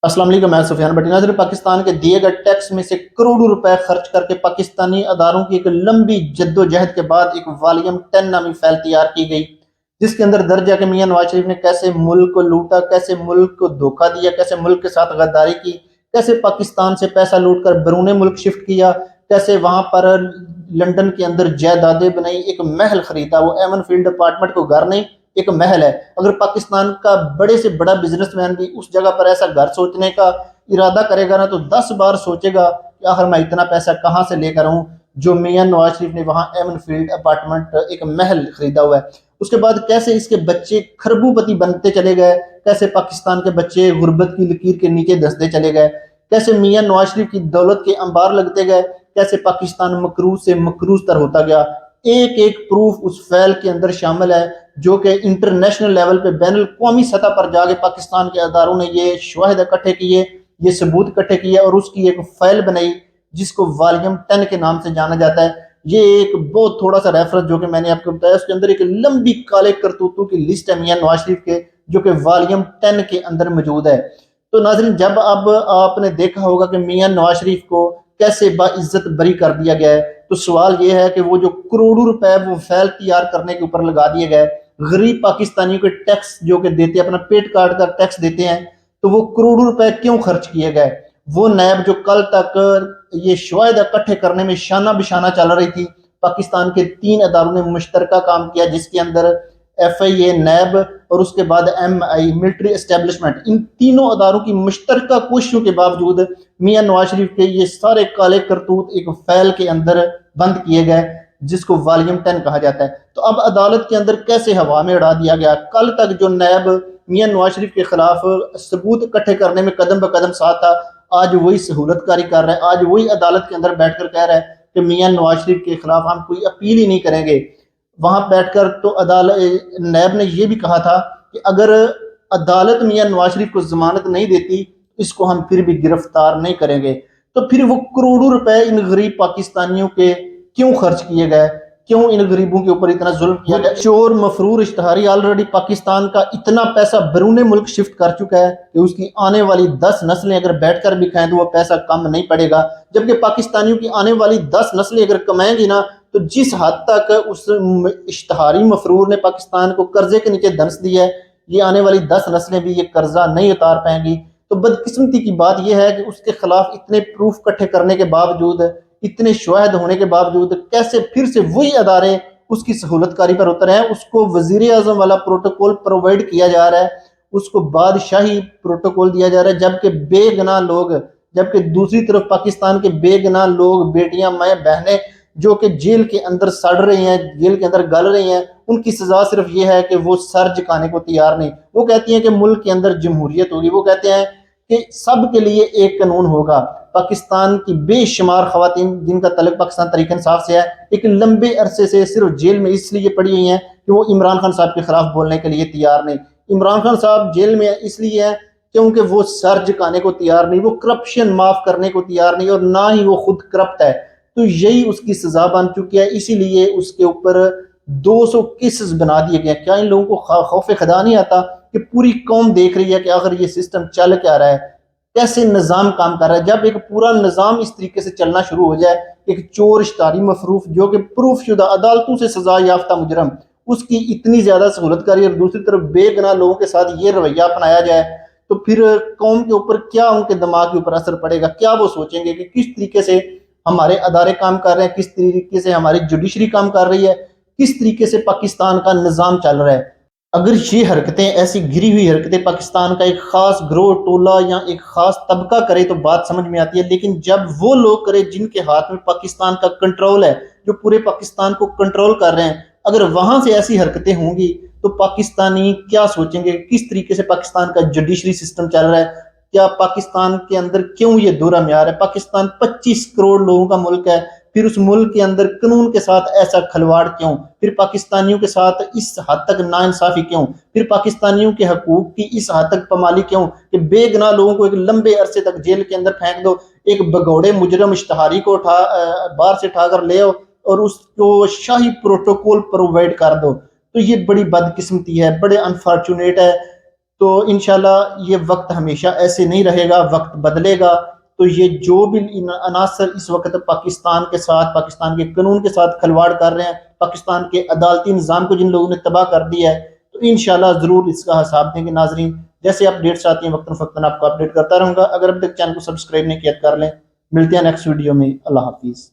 अस्सलाम वालेकुम, मैं सुफियान भट्टी। नाज़रीन, पाकिस्तान के दिए गए टैक्स में से करोड़ों रुपए खर्च करके पाकिस्तानी अदारों की एक लंबी जद्दोजहद के बाद एक वॉल्यूम 10 नामी फाइल तैयार की गई, जिसके अंदर दर्ज है कि मियां नवाज शरीफ ने कैसे मुल्क को लूटा, कैसे मुल्क को धोखा दिया, कैसे मुल्क के साथ गद्दारी की, कैसे पाकिस्तान से पैसा लूट कर बैरून मुल्क शिफ्ट किया, कैसे वहां पर लंदन के अंदर जायदादें बनाई, एक महल खरीदा। वो एमन फील्ड अपार्टमेंट को घर नहीं, एक महल है। अगर पाकिस्तान का बड़े से बड़ा बिजनेसमैन भी उस जगह पर ऐसा घर सोचने का इरादा करेगा ना, तो 10 बार सोचेगा कि आखिर मैं इतना पैसा कहां से लेकर आऊं। जो मियां नवाज शरीफ ने वहां एमन फील्ड अपार्टमेंट, एक महल खरीदा हुआ है। उसके बाद कैसे इसके बच्चे खरबूपति बनते चले गए, कैसे पाकिस्तान के बच्चे गुर्बत की लकीर के नीचे धंसते चले गए, कैसे मियां नवाज शरीफ की दौलत के अंबार लगते गए, कैसे पाकिस्तान मकरूज से मकरूज तर होता गया। एक एक प्रूफ उस फैल के अंदर शामिल है, जो कि इंटरनेशनल लेवल पे बैन अवी सतह पर जाके पाकिस्तान के अदारों ने ये शवाहिद इकट्ठे किए, ये सबूत इकट्ठे किए और उसकी एक फाइल बनाई, जिसको वॉल्यूम 10 के नाम से जाना जाता है। ये एक बहुत थोड़ा सा रेफरेंस जो कि मैंने आपको बताया, उसके अंदर एक लंबी काले करतूतों की लिस्ट है मियां नवाज शरीफ के, जो कि वॉल्यूम 10 के अंदर मौजूद है। तो नाजरीन, जब अब आपने देखा होगा कि मियां नवाज शरीफ को कैसे बाइज्जत बरी कर दिया गया है, तो सवाल यह है कि वो जो करोड़ों रुपए वो फैल तैयार करने के ऊपर लगा दिए गए, गरीब पाकिस्तानियों के टैक्स जो कि देते हैं, अपना पेट काट कर टैक्स देते हैं, तो वो करोड़ों रुपए क्यों खर्च किए गए। वो नैब जो कल तक ये शवाहिद इकट्ठे करने में शाना बिशाना चल रही थी, पाकिस्तान के 3 अदारों ने मुश्तरका काम किया, जिसके अंदर FIA, नैब और उसके बाद MI मिलिट्री एस्टेब्लिशमेंट, इन तीनों अदारों की मुश्तरका कोशिशों के बावजूद मियां नवाज शरीफ के ये सारे काले करतूत एक फैल के अंदर बंद किए गए, जिसको वॉल्यूम 10 कहा जाता है। तो अब अदालत के अंदर कैसे हवा में उड़ा दिया गया। कल तक जो नैब मियां नवाज शरीफ के खिलाफ सबूत इकट्ठे करने में कदम ब कदम साथ था, आज वही सहूलतकारी कर रहा है। आज वही अदालत के अंदर बैठकर कह रहा है कि मियां नवाज शरीफ के खिलाफ हम कोई अपील ही नहीं करेंगे। वहां बैठकर तो अदालत नैब ने यह भी कहा था कि अगर अदालत मियां नवाज शरीफ को जमानत नहीं देती, इसको हम फिर भी गिरफ्तार नहीं करेंगे। तो फिर वो करोड़ों रुपए इन गरीब पाकिस्तानियों के क्यों खर्च किए गए, क्यों इन गरीबों के ऊपर इतना जुल्म किया गया। चोर मफरूर इश्तहारी ऑलरेडी पाकिस्तान का इतना पैसा बैरून मुल्क शिफ्ट कर चुका है कि उसकी आने वाली 10 नस्लें अगर बैठकर भी खाएं तो वो पैसा कम नहीं पड़ेगा। जबकि पाकिस्तानियों की आने वाली 10 नस्लें अगर कमाएंगी ना, तो जिस हद तक उस इश्तहारी मफरूर ने पाकिस्तान को कर्जे के नीचे धंस दिया है, ये आने वाली 10 नस्लें भी ये कर्जा नहीं उतार पाएंगी। तो बदकिस्मती की बात यह है कि उसके खिलाफ इतने प्रूफ इकट्ठे करने के बावजूद, इतने शवाहिद होने के बावजूद, कैसे फिर से वही अदारे उसकी सहूलतकारी पर उतर हैं। उसको वजीर आजम वाला प्रोटोकॉल प्रोवाइड किया जा रहा है, उसको बादशाही प्रोटोकॉल दिया जा रहा है, जबकि बेगुनाह लोग, जबकि दूसरी तरफ पाकिस्तान के बेगुनाह लोग, बेटियां, माएँ, बहनें जो कि जेल के अंदर सड़ रही हैं, जेल के अंदर गल रही हैं, उनकी सजा सिर्फ ये है कि वो सर झुकाने को तैयार नहीं। वो कहती हैं कि मुल्क के अंदर जमहूरियत होगी, वो कहते हैं कि सब के लिए एक कानून होगा। पाकिस्तान की बेशुमार खवातीन जिनका तल्लुक पाकिस्तान तहरीक इंसाफ से है, एक लंबे अरसे से सिर्फ जेल में इसलिए पड़ी हुई हैं कि वो इमरान खान साहब के खिलाफ बोलने के लिए तैयार नहीं। इमरान खान साहब जेल में इसलिए है क्योंकि वो सर झुकाने को तैयार नहीं, वो करप्शन माफ करने को तैयार नहीं, और ना ही वो खुद करप्ट है। तो यही उसकी सजा बन चुकी है, इसीलिए उसके ऊपर 200 केसेस बना दिए गए। क्या इन लोगों को खौफ खुदा नहीं आता कि पूरी कौम देख रही है कि अगर ये सिस्टम चल क्या रहा है, कैसे निजाम काम कर रहा है। जब एक पूरा निजाम इस तरीके से चलना शुरू हो जाए, एक चोर इश्तारी मफरूफ जो कि प्रूफ शुदा अदालतों से सजा याफ्ता मुजरम, उसकी इतनी ज्यादा सहूलतकारी, और दूसरी तरफ बेगुनाह लोगों के साथ ये रवैया अपनाया जाए, तो फिर कौम के ऊपर क्या, उनके दिमाग के ऊपर असर पड़ेगा। क्या वो सोचेंगे कि किस तरीके से हमारे अदारे काम कर रहे हैं, किस तरीके से हमारी जुडिशरी काम कर रही है, किस तरीके से पाकिस्तान का निजाम चल रहा है। अगर ये हरकतें, ऐसी गिरी हुई हरकतें पाकिस्तान का एक खास ग्रोह, टोला या एक खास तबका करे तो बात समझ में आती है, लेकिन जब वो लोग करे जिनके हाथ में पाकिस्तान का कंट्रोल है, जो पूरे पाकिस्तान को कंट्रोल कर रहे हैं, अगर वहां से ऐसी हरकतें होंगी तो पाकिस्तानी क्या सोचेंगे, किस तरीके से पाकिस्तान का जुडिशरी सिस्टम चल रहा है, क्या पाकिस्तान के अंदर क्यों ये दो रम्यार है। पाकिस्तान 25 करोड़ लोगों का मुल्क है, फिर उस मुल्क के अंदर कानून के साथ ऐसा खलवाड़ क्यों, फिर पाकिस्तानियों के साथ इस हद तक नाइंसाफी क्यों, फिर पाकिस्तानियों के हकूक की इस हद तक पमाली क्यों कि बेगुनाह लोगों को एक लंबे अरसे तक जेल के अंदर फेंक दो, एक भगौड़े मुजरम इश्तहारी को बाहर से उठाकर ले आओ और उसको शाही प्रोटोकॉल प्रोवाइड कर दो। तो ये बड़ी बदकिस्मती है, बड़े अनफॉर्चुनेट है। تو انشاءاللہ یہ وقت ہمیشہ ایسے نہیں رہے گا، وقت بدلے گا. تو یہ جو بھی عناصر اس وقت پاکستان کے ساتھ، پاکستان کے قانون کے ساتھ کھلواڑ کر رہے ہیں، پاکستان کے عدالتی نظام کو جن لوگوں نے تباہ کر دیا ہے، تو انشاءاللہ ضرور اس کا حساب دیں گے. ناظرین جیسے اپڈیٹس آتی ہیں وقتاً فوقتاً آپ کو اپڈیٹ کرتا رہوں گا. اگر اب تک چینل کو سبسکرائب نہیں کیا کر لیں. ملتے ہیں نیکسٹ ویڈیو میں. اللہ حافظ.